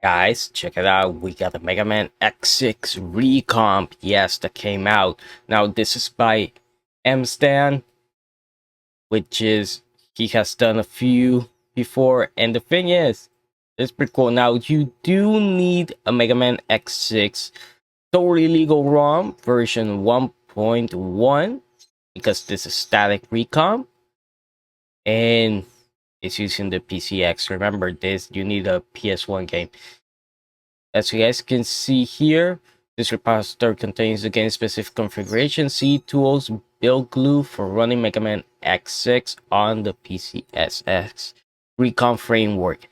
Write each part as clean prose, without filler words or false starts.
Guys, check it out. We got the Mega Man X6 Recomp. Yes, that came out. Now, this is by M Stan, which is he has done a few before. And the thing is, it's pretty cool. Now, you do need a Mega Man X6 totally legal ROM version 1.1 because this is static recomp and it's using the PCX. Remember this, you need a PS1 game. As you guys can see here, this repository contains the game-specific configuration, C tools, build glue for running Mega Man X6 on the PCSX Recon framework.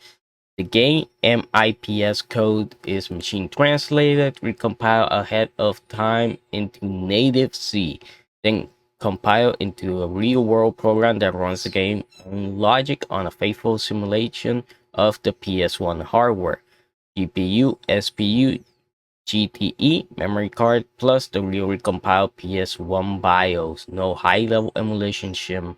The game MIPS code is machine translated, recompiled ahead of time into native C, then compiled into a real-world program that runs the game on logic on a faithful simulation of the PS1 hardware. GPU, SPU, GTE, memory card, plus the real recompiled PS1 BIOS. No high-level emulation shim.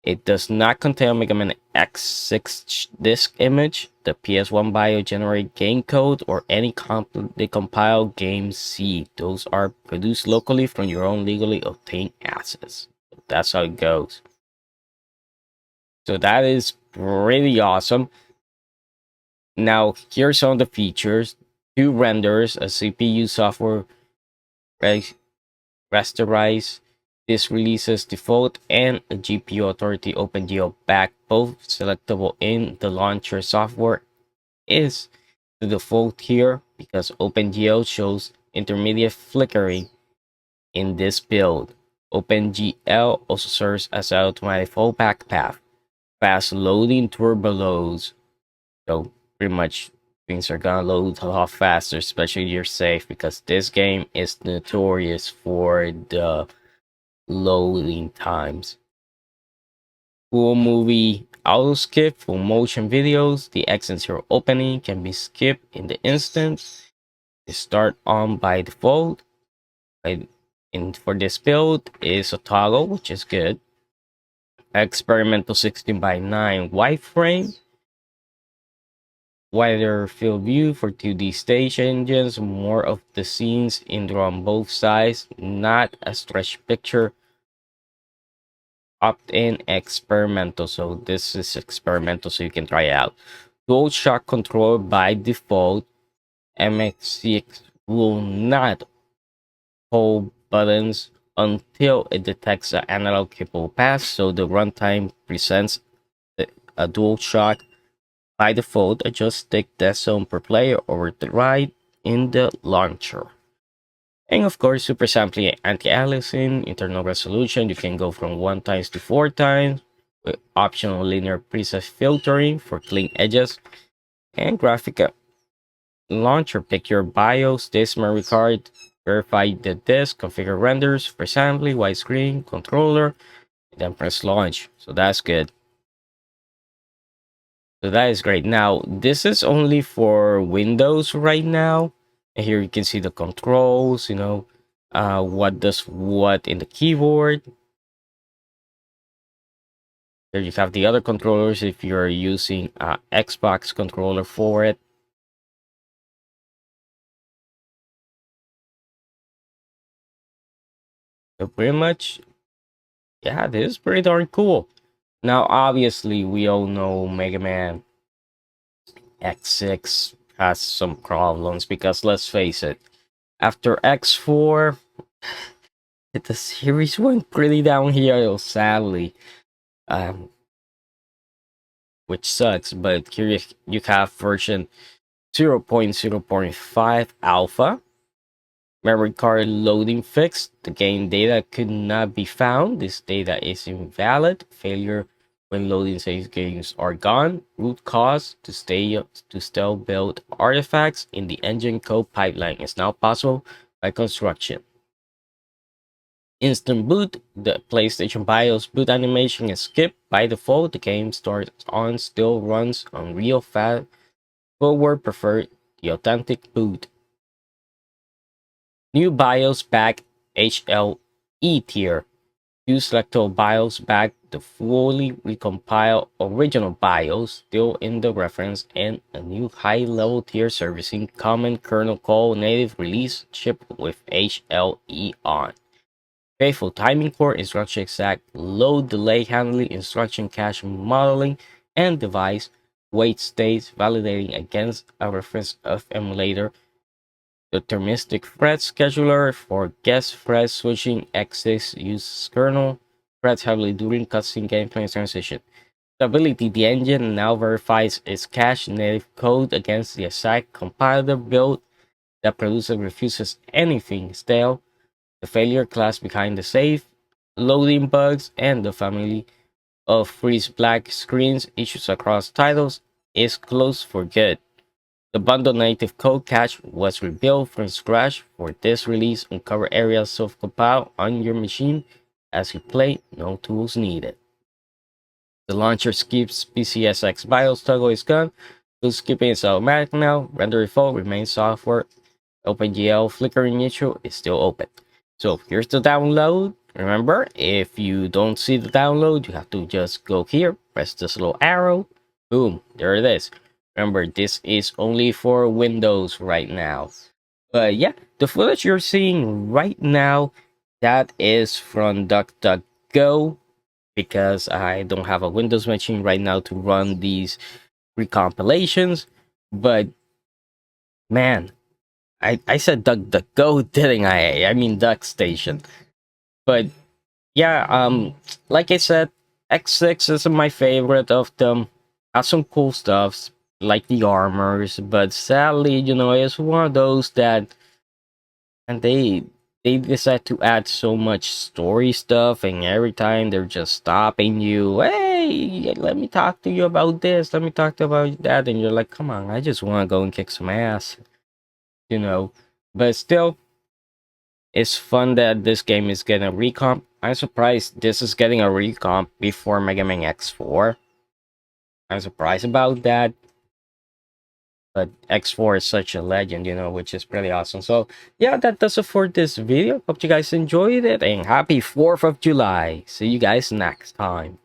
It does not contain Mega Man X6 disk image, the PS1 BIOS generate game code, or any compiled game C. Those are produced locally from your own legally obtained assets. That's how it goes. So that is pretty awesome. Now, here's some of the features. 2 renders, a CPU software rasterize. This releases default and a GPU Authority OpenGL back, both selectable in the launcher. Software is the default here because OpenGL shows intermediate flickering in this build. OpenGL also serves as an automatic fallback path. Fast loading turbo loads. So pretty much things are gonna load a lot faster, especially you're safe, because this game is notorious for the loading times. Full movie auto skip for motion videos. The X0 opening can be skipped in the instant. They start on by default. And for this build is a toggle, which is good. Experimental 16:9 wireframe. Wider field view for 2D stage engines, more of the scenes in on both sides, not a stretch picture. Opt-in experimental, so this is experimental, so you can try it out. Dual shock control by default. MX6 will not hold buttons until it detects an analog cable pass, so the runtime presents a dual shock. By default, adjust stick death zone per player over the right in the launcher. And of course, super sampling anti-aliasing, internal resolution. You can go from 1 times to 4 times with optional linear preset filtering for clean edges. And graphic launcher, pick your BIOS, disk, memory card, verify the disk, configure renders for sampling, widescreen, controller, and then press launch. So that's good. So that is great. Now, this is only for Windows right now. And here you can see the controls, what does what in the keyboard. There you have the other controllers if you're using Xbox controller for it. So pretty much, yeah, this is pretty darn cool. Now, obviously, we all know Mega Man X6 has some problems because let's face it, after X4, the series went pretty downhill, sadly, um, which sucks. But here you have version 0.0.5 alpha. Memory card loading fixed. The game data could not be found. This data is invalid. Failure when loading save games are gone. Root cause to still build artifacts in the engine code pipeline is now possible by construction. Instant boot. The PlayStation BIOS boot animation is skipped by default. The game starts on, still runs on real fast forward. Preferred the authentic boot. New BIOS back HLE tier. Two selectable BIOS back the fully recompiled original BIOS still in the reference, and a new high-level tier servicing common kernel call native release shipped with HLE on. Faithful timing core instruction exact load delay handling instruction cache modeling and device wait states validating against a reference of emulator deterministic thread scheduler for guest thread switching x6 uses kernel threads heavily during cutscene gameplay transition. Stability: the engine now verifies its cache native code against the exact compiler build that producer refuses anything stale. The failure class behind the save, loading bugs, and the family of freeze black screens issues across titles is closed for good. The bundle native code cache was rebuilt from scratch for this release. Uncover areas self-compile on your machine as you play, no tools needed. The launcher skips PCSX BIOS toggle is gone. Tool skipping is automatic now. Render default remains software. OpenGL flickering issue is still open. So here's the download. Remember, if you don't see the download, you have to just go here, press this little arrow, boom, there it is. Remember, this is only for Windows right now. But yeah, the footage you're seeing right now, that is from DuckDuckGo, because I don't have a Windows machine right now to run these recompilations. But man, I said DuckDuckGo, didn't I? I mean DuckStation. But yeah, like I said, X6 is my favorite of them. Has some cool stuff like the armors, but sadly, it's one of those that, and they decide to add so much story stuff, and every time they're just stopping you. Hey, let me talk to you about this. Let me talk to you about that, and you're like, come on, I just want to go and kick some ass, you know. But still, it's fun that this game is getting a recomp. I'm surprised this is getting a recomp before Mega Man X4. I'm surprised about that. But X4 is such a legend, which is pretty awesome. So, yeah, that does it for this video. Hope you guys enjoyed it, and happy 4th of July. See you guys next time.